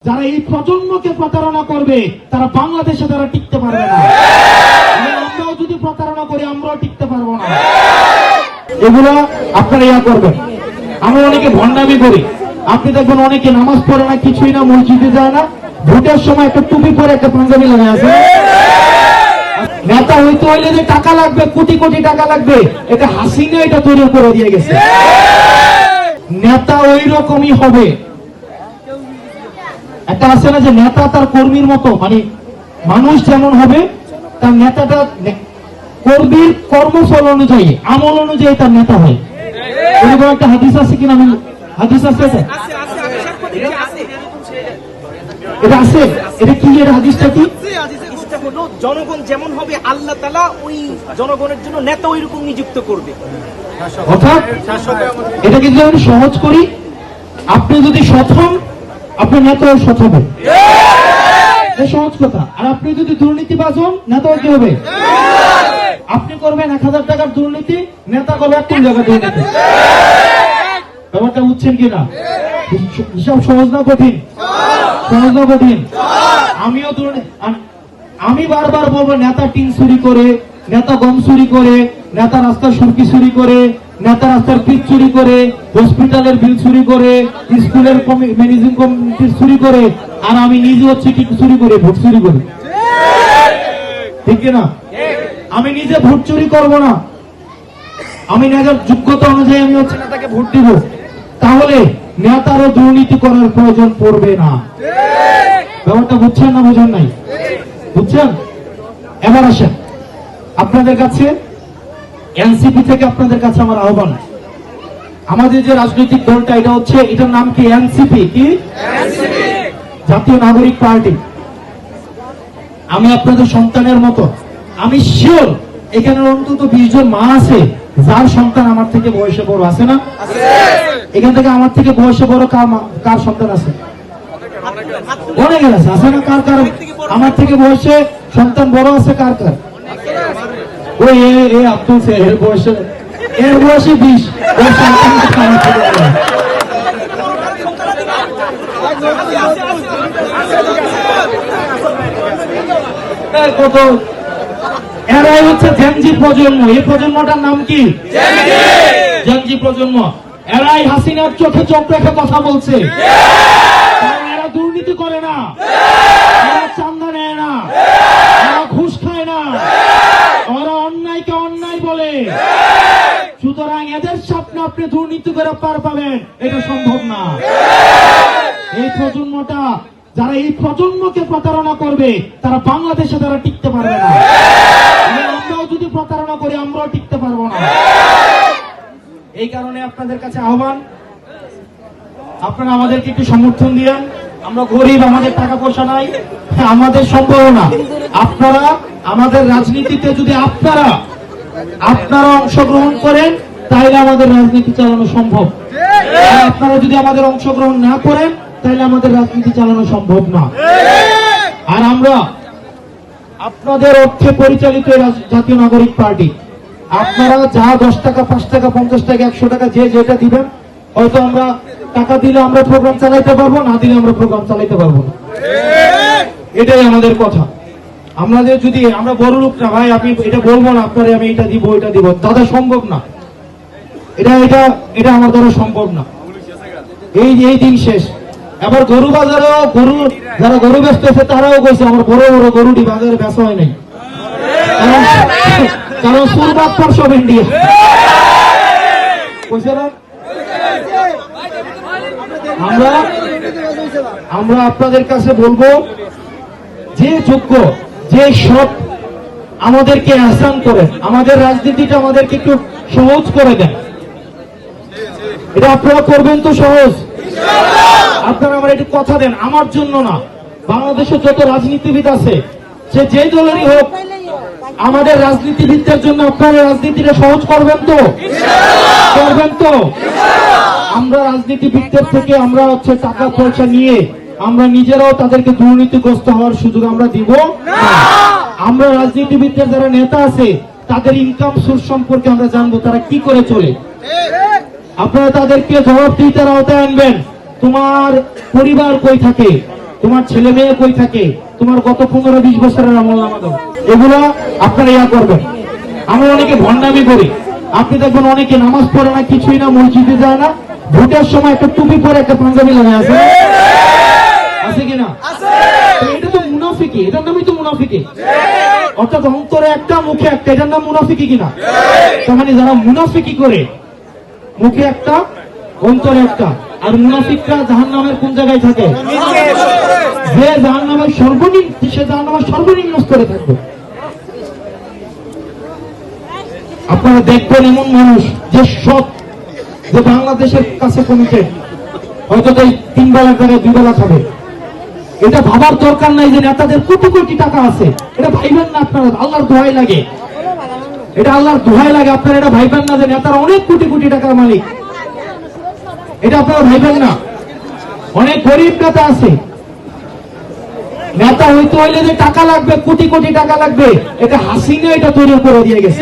যারা এই প্রজন্মকে প্রতারণা করবে তারা বাংলাদেশে তারা টিকতে পারবে না। আমরাও যদি প্রতারণা করি আমরাও টিকতে পারবো না। এগুলো আপনারা ইয়া করবেন। আমরা অনেকে ভণ্ডামি করি, আপনি দেখবেন অনেকে নামাজ পড়ে না, কিছুই না, মসজিদে যায় না, ভোটের সময় একটা টুপি পরে একটা পাঞ্জাবি লাগায় আছে। নেতা হইতে হইলে যে টাকা লাগবে, কোটি কোটি টাকা লাগবে, এটা হাসিনা এটা তৈরি করে দিয়ে গেছে। নেতা ওই রকমই হবে। একটা আছে না যে নেতা তার কর্মীর মতো, মানে মানুষ যেমন হবে তার নেতাটা কর্মীর কর্মফল অনুযায়ী, আমল অনুযায়ী তার নেতা হয়। এরকম একটা হাদিস আছে কিনা? হাদিস আছে, এটা আছে। এটা কি, এর হাদিসটা কি? জনগণ যেমন হবে আল্লাহ তাআলা ওই জনগণের জন্য নেতা ওই রকম নিযুক্ত করবে। অর্থাৎ এটা কিন্তু আমি সহজ করি, আপনি যদি সৎ হন আপনার নেতাও সৎ হবে, সহজ কথা। আর আপনি যদি দুর্নীতিবাজ হন নেতাও কি হবে? আপনি করবেন 1000 টাকার দুর্নীতি, নেতা করবে 1 কোটি টাকার দুর্নীতি। ব্যাপারটা বুঝছেন কিনা? হিসাব সহজ না কঠিন? সহজ না কঠিন? আমিও আমি বারবার বলবো, নেতা টিন চুরি করে, নেতা গম চুরি করে, নেতা রাস্তার সুরকি চুরি করে, নেতা রাস্তার পিচ চুরি করে, হসপিটালের বিল চুরি করে, স্কুলের ম্যানেজিং কমিটি চুরি করে, আর আমি নিজে হচ্ছে কি চুরি করে? ভোট চুরি করি। ঠিক না? আমি নিজে ভোট চুরি করব না, আমি নেতার যোগ্যতা অনুযায়ী আমি হচ্ছে নেতাকে ভোট দিব, তাহলে নেতারও দুর্নীতি করার প্রয়োজন পড়বে না। ব্যাপারটা বুঝছেন না বুঝেন নাই? বুঝছেন? এবার আসেন আপনাদের কাছে, এনসিপি থেকে আপনাদের কাছে আমার আহ্বান। আমাদের যে রাজনৈতিক দলটা এটা হচ্ছে, এটার নাম কি? এনসিপি। কি? জাতীয় নাগরিক পার্টি। আমি আপনাদের সন্তানের মতো, আমি শিওর এখানে অন্তত 20 জন মা আছে যার সন্তান আমার থেকে বয়সে বড়। আছে না? এখান থেকে আমার থেকে বয়সে বড় কার সন্তান আছে? অনেকের আছে। আছে না? কার কার আমার থেকে বয়সে সন্তান বড় আছে? কার কার? ওই আব্দুল এর বয়সে 20, ওর সন্তান কত? এরাই হচ্ছে জেনজি প্রজন্ম। এই প্রজন্মটার নাম কি? জেনজি প্রজন্ম। এরাই হাসিনার চোখে চোখ রেখে কথা বলছে। এরা দুর্নীতি করে না, এরা চাঁদা নেয় না, এরা ঘুষ খায় না, ওরা অন্যায়কে অন্যায় বলে। সুতরাং এদের স্বপ্নে আপনি দুর্নীতি করে পার পাবেন, এটা সম্ভব না। এই প্রজন্মটা, যারা এই প্রজন্মকে প্রতারণা করবে তারা বাংলাদেশে তারা টিকতে পারবে না। আমরাও যদি প্রতারণা করি আমরাও টিকতে পারবো না। এই কারণে আপনাদের কাছে আহ্বান, আপনারা আমাদেরকে একটু সমর্থন দিয়েন। আমরা গরিব, আমাদের টাকা পয়সা নাই, আমাদের সম্ভব না। আপনারা আমাদের রাজনীতিতে যদি আপনারা অংশগ্রহণ করেন তাহলে আমাদের রাজনীতি চালানো সম্ভব। আপনারা যদি আমাদের অংশগ্রহণ না করেন তাহলে আমাদের রাজনীতি চালানো সম্ভব না। আর আমরা আপনাদের অর্থে পরিচালিত জাতীয় নাগরিক পার্টি। আপনারা যা 10 টাকা, 5 টাকা, 50 টাকা, 100 টাকা যে যেটা দিবেন, হয়তো আমরা টাকা দিলে আমরা প্রোগ্রাম চালাইতে পারবো, না দিলে আমরা প্রোগ্রাম চালাইতে পারবো না। এটাই আমাদের কথা। আমাদের যদি আমরা বড় লোক না ভাই, আপনি এটা বলবো না আপনারে আমি এটা দিব এটা দিব, দাদা সম্ভব না। এটা আমার দ্বারা সম্ভব না। এই দিন শেষ। এবার গরু বাজারেও যারা গরু বেচতেছে তারাও কইছে আমার বড় বড় গরুটি বাজারে বেচা হয় নাই, কারণ সুরবাদ পর সব ইন্ডিয়া কইছে না। আমরা আপনাদের কাছে বলবো, যে যোগ্য, যে সৎ, আমাদেরকে আহসান করেন, আমাদের রাজনীতিটা আমাদেরকে একটু সহজ করে দেন। এটা আপনারা করবেন তো সহজ? আপনারা আমার একটু কথা দেন, আমার জন্য না, বাংলাদেশে যত রাজনীতিবিদ আছে সে যে দলেরই হোক, আমাদের রাজনীতিবিদদের জন্য আপনারা রাজনীতিটা সহজ করবেন তো? করবেন তো? আমরা রাজনীতিবিদদের থেকে আমরা হচ্ছে টাকা পয়সা নিয়ে আমরা নিজেরাও তাদেরকে দুর্নীতিগ্রস্ত হওয়ার সুযোগ আমরা দিব না। আমরা রাজনীতিবিদদের যারা নেতা আছে তাদের ইনকাম সোর্স সম্পর্কে আমরা জানবো, তারা কি করে চলে। আপনারা তাদেরকে জবাবদিহিতার আওতায় আনবেন। তোমার পরিবার কই থাকে, তোমার ছেলে মেয়ে কই থাকে, তোমার গত 15-20 বছরের আমলনামা দাও। এগুলো আপনারা ইয়া করবেন। আমরা অনেকে ভণ্ডামি করি, আপনি দেখবেন অনেকে নামাজ পড়ে না, কিছুই না, মসজিদে যায় না, ভোটের সময় একটা টুপি পরে একটা পাঞ্জাবি লাগায় আছে, আছে কিনা? তো এটা তো মুনাফিকি, এটার নামই তো মুনাফিকি। অর্থাৎ অন্তরে একটা মুখে একটা, এটার নাম মুনাফিকি কিনা? তার মানে যারা মুনাফিকি করে, মুখে একটা অন্তরে একটা, আর মুনাফিকরা জাহান্নামের কোন জায়গায় থাকে? যে জাহান্নামের সর্বনিম্ন, সে জাহান্নামের সর্বনিম্ন স্তরে থাকবে। আপনারা দেখবেন এমন মানুষ যে সৎ, যে বাংলাদেশের কাছে কমিটেড, হয়তো 3 বেলার জায়গায় 2 বেলা খাবে। এটা ভাবার দরকার নাই যে নেতাদের কোটি কোটি টাকা আছে, এটা ভাইবেন না আপনারা, আল্লাহর দোহাই লাগে, এটা আল্লাহর দোহাই লাগে, আপনারা এটা ভাইবেন না যে নেতারা অনেক কোটি কোটি টাকার মালিক, এটা আপনারা ভাইবেন না। অনেক গরিব নেতা আছে, নেতা হইতে হইলে যে টাকা লাগবে, কোটি কোটি টাকা লাগবে, এটা হাসিনা এটা তৈরি করে দিয়ে গেছে।